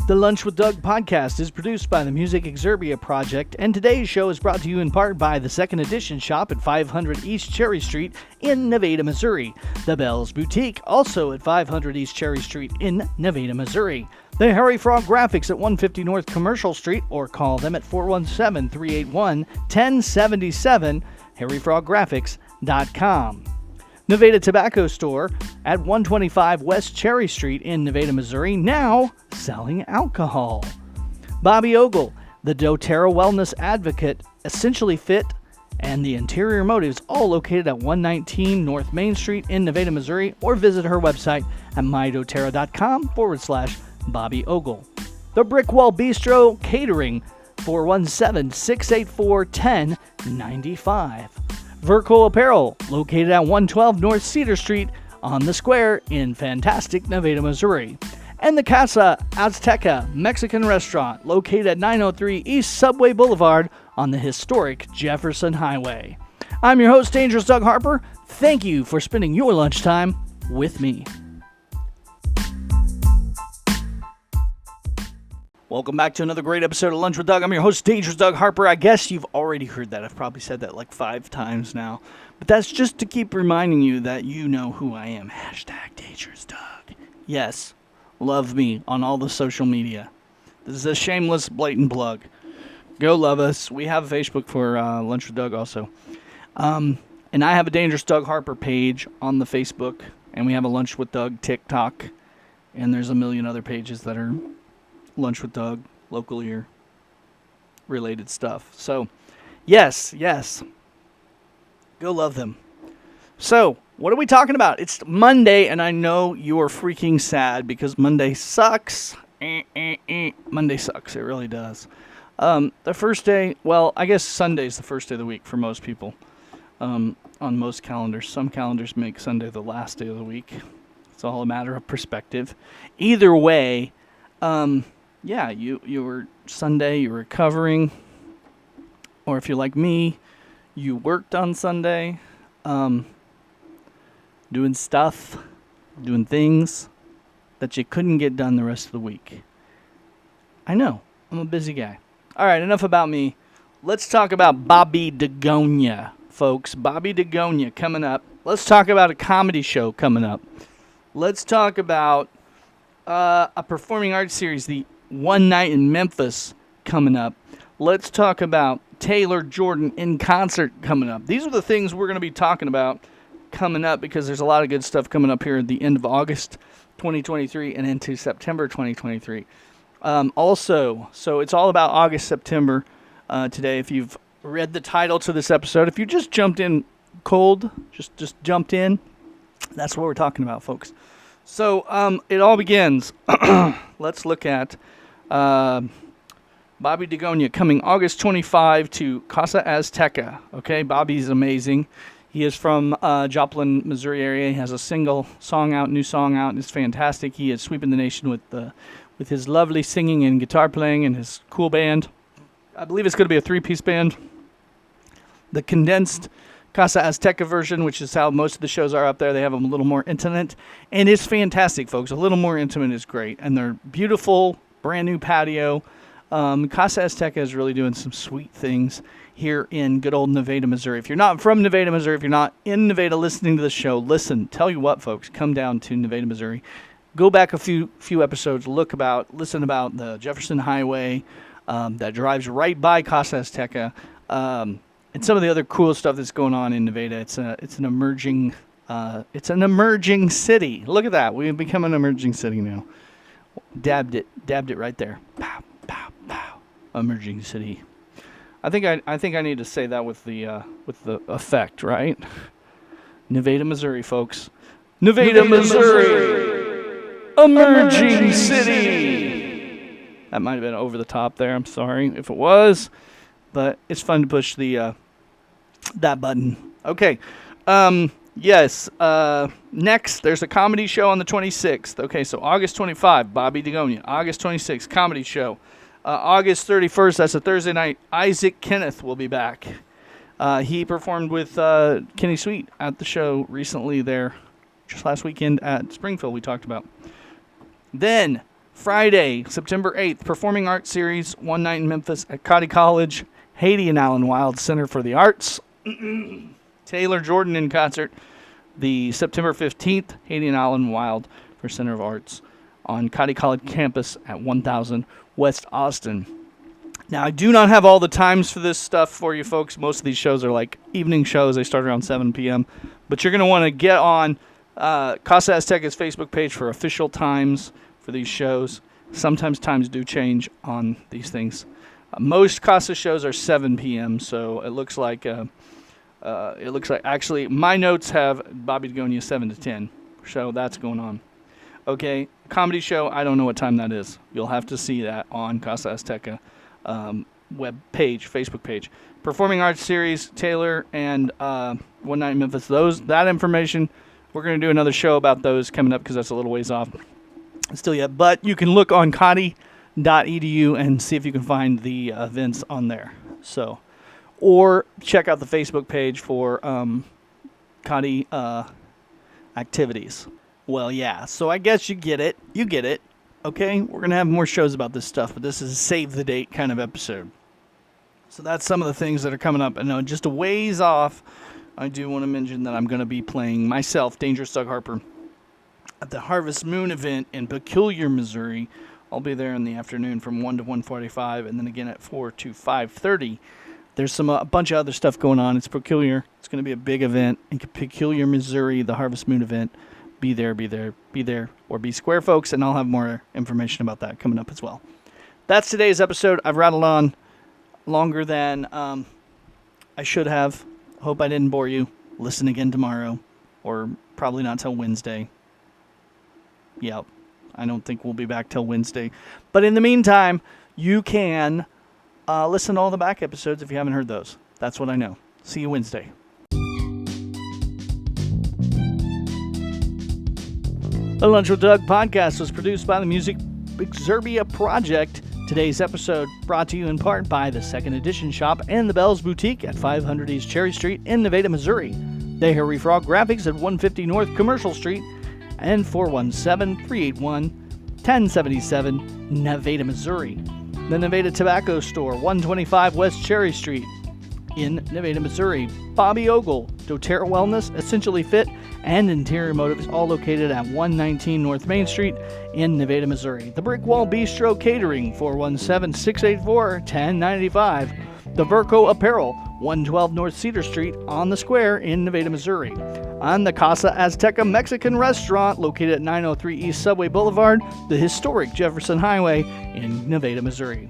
The Lunch with Doug podcast is produced by the Music Exerbia Project, and today's show is brought to you in part by the Second Edition shop at 500 East Cherry Street in Nevada, Missouri. The Bell's Boutique, also at 500 East Cherry Street in Nevada, Missouri. The Harry Frog Graphics at 150 North Commercial Street, or call them at 417-381-1077, harryfroggraphics.com. Nevada Tobacco Store at 125 West Cherry Street in Nevada, Missouri, now selling alcohol. Bobby Ogle, the doTERRA Wellness Advocate, Essentially Fit, and the Interior Motives, all located at 119 North Main Street in Nevada, Missouri, or visit her website at mydoterra.com/Bobby Ogle. The Brickwall Bistro Catering, 417-684-1095. Verco Apparel, located at 112 North Cedar Street on the Square in fantastic Nevada, Missouri. And the Casa Azteca Mexican Restaurant, located at 903 East Subway Boulevard on the historic Jefferson Highway. I'm your host, Dangerous Doug Harper. Thank you for spending your lunchtime with me. Welcome back to another great episode of Lunch with Doug. I'm your host, Dangerous Doug Harper. I guess you've already heard that. I've probably said that like 5 times now. But that's just to keep reminding you that you know who I am. Hashtag Dangerous Doug. Yes, love me on all the social media. This is a shameless, blatant plug. Go love us. We have a Facebook for Lunch with Doug also. And I have a Dangerous Doug Harper page on the Facebook. And we have a Lunch with Doug TikTok. And there's a million other pages that are Lunch with Doug, local ear related stuff. So, yes. Go love them. So, what are we talking about? It's Monday, and I know you are freaking sad because Monday sucks. Monday sucks. It really does. The first day, well, I guess Sunday's the first day of the week for most people. On most calendars. Some calendars make Sunday the last day of the week. It's all a matter of perspective. Either way, yeah, you were Sunday, you were recovering, or if you're like me, you worked on Sunday, doing stuff, doing things that you couldn't get done the rest of the week. I know, I'm a busy guy. All right, enough about me. Let's talk about Bobby DeGonia, folks. Bobby DeGonia coming up. Let's talk about a comedy show coming up. Let's talk about a performing arts series, the One Night in Memphis, coming up. Let's talk about Taylor Jordan in concert coming up. These are the things we're going to be talking about coming up because there's a lot of good stuff coming up here at the end of August 2023 and into September 2023. Also, so it's all about August, September today. If you've read the title to this episode, if you just jumped in cold, just jumped in, that's what we're talking about, folks. So it all begins. Let's look at Bobby DeGonia coming August 25 to Casa Azteca. Okay, Bobby's amazing. He is from Joplin, Missouri area. He has a single song out, new song out, and it's fantastic. He is sweeping the nation with his lovely singing and guitar playing and his cool band. I believe it's going to be a 3-piece band. The condensed Casa Azteca version, which is how most of the shows are up there. They have them a little more intimate, and it's fantastic, folks. A little more intimate is great, and they're beautiful, brand new patio. Casa Azteca is really doing some sweet things here in good old Nevada, Missouri. If you're not from Nevada, Missouri, if you're not in Nevada listening to the show, listen. Tell you what, folks, come down to Nevada, Missouri. Go back a few episodes, listen about the Jefferson Highway that drives right by Casa Azteca. And some of the other cool stuff that's going on in Nevada. It's an emerging city. Look at that. We've become an emerging city now. Dabbed it right there. Pow, pow, pow. Emerging city. I think I need to say that with the effect, right? Nevada, Missouri, folks. Nevada, Missouri. Emerging city. That might have been over the top there. I'm sorry if it was, but it's fun to push the that button. Okay. Yes. Next, there's a comedy show on the 26th. Okay, so August 25, Bobby DeGonia. August 26th, comedy show. August 31st, that's a Thursday night, Isaac Kenneth will be back. He performed with Kenny Sweet at the show recently there, just last weekend at Springfield we talked about. Then, Friday, September 8th, Performing Arts Series, one night in Memphis at Cotty College. Haiti and Alan Wild Center for the Arts. Taylor Jordan in concert. The September 15th, Haiti and Alan Wild for Center of Arts on Cotty College campus at 1000 West Austin. Now, I do not have all the times for this stuff for you folks. Most of these shows are like evening shows. They start around 7 p.m. But you're going to want to get on Casa Azteca's Facebook page for official times for these shows. Sometimes times do change on these things. Most Casa shows are 7 p.m., so it looks like actually my notes have Bobby Dagonia 7 to 10, so that's going on. Okay, comedy show, I don't know what time that is. You'll have to see that on Casa Azteca web page, Facebook page. Performing Arts Series, Taylor and One Night in Memphis. That information, we're going to do another show about those coming up because that's a little ways off still yet. But you can look on Cotty.edu and see if you can find the events on there. So, or check out the Facebook page for Cotty activities. Well, yeah, so I guess you get it. Okay, we're going to have more shows about this stuff, but this is a save the date kind of episode. So that's some of the things that are coming up. I know just a ways off, I do want to mention that I'm going to be playing myself, Dangerous Doug Harper, at the Harvest Moon event in Peculiar, Missouri. I'll be there in the afternoon from 1 to 1:45, and then again at 4 to 5:30. There's a bunch of other stuff going on. It's Peculiar. It's going to be a big event in Peculiar, Missouri, the Harvest Moon event. Be there, or be square, folks, and I'll have more information about that coming up as well. That's today's episode. I've rattled on longer than I should have. Hope I didn't bore you. Listen again tomorrow, or probably not till Wednesday. Yep, I don't think we'll be back till Wednesday. But in the meantime, you can listen to all the back episodes if you haven't heard those. That's what I know. See you Wednesday. The Lunch with Doug podcast was produced by the Music Exerbia Project. Today's episode brought to you in part by the Second Edition Shop and the Bells Boutique at 500 East Cherry Street in Nevada, Missouri. The Harry Frog Graphics at 150 North Commercial Street and 417-381-1077, Nevada, Missouri. The Nevada Tobacco Store, 125 West Cherry Street in Nevada, Missouri. Bobby Ogle, doTERRA Wellness, Essentially Fit, and Interior Motives, all located at 119 North Main Street in Nevada, Missouri. The Brick Wall Bistro Catering, 417-684-1095. The Verco Apparel, 112 North Cedar Street on the Square in Nevada, Missouri. On the Casa Azteca Mexican Restaurant, located at 903 East Subway Boulevard, the historic Jefferson Highway in Nevada, Missouri.